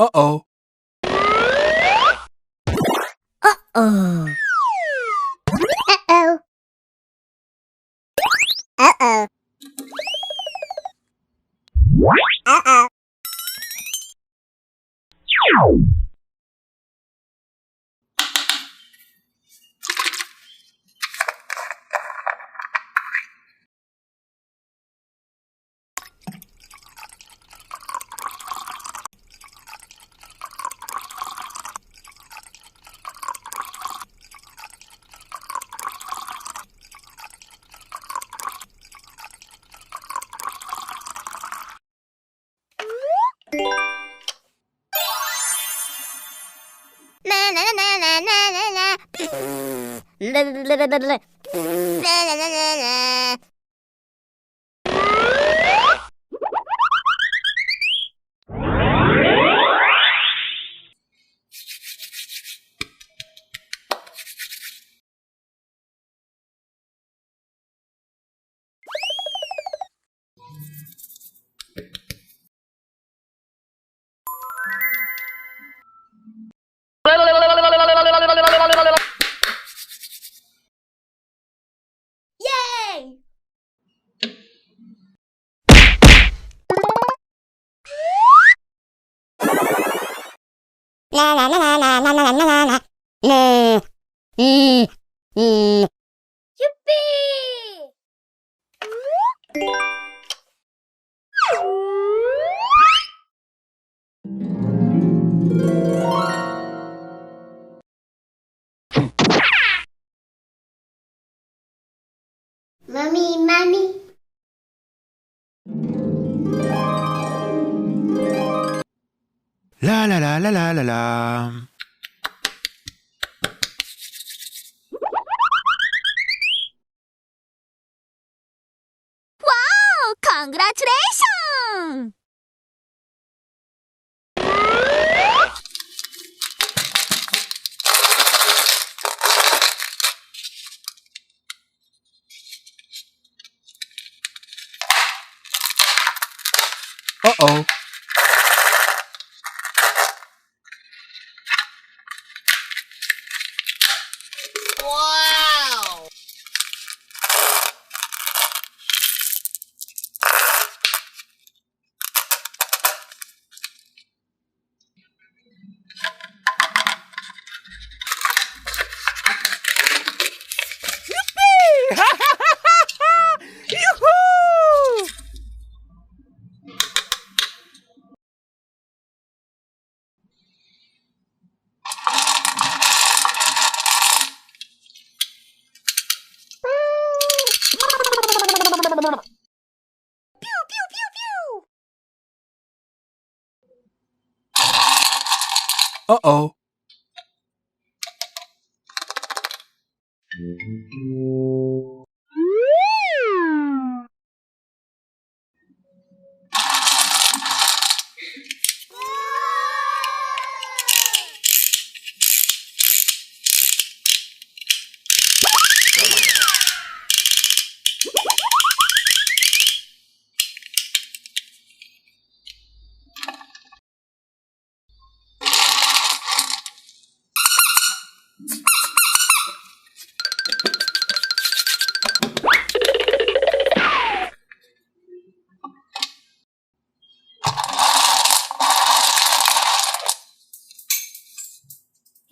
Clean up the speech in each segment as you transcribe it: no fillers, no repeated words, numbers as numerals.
Uh-oh. Uh-oh. Uh-oh. Uh-oh. Uh-oh. Na na na na na na na. La la la la la. La la la la la. Yay! La la la la la la la la la la. Yippee! Mommy, mommy. La la la la la la la. Wow! Congratulations! Uh-oh. Wow! Yoo-hoo! Pew pew pew pew! Uh-oh.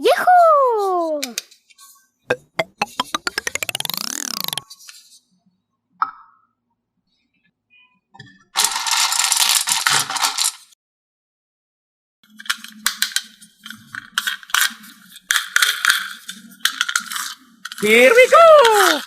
Yahoo! Here we go!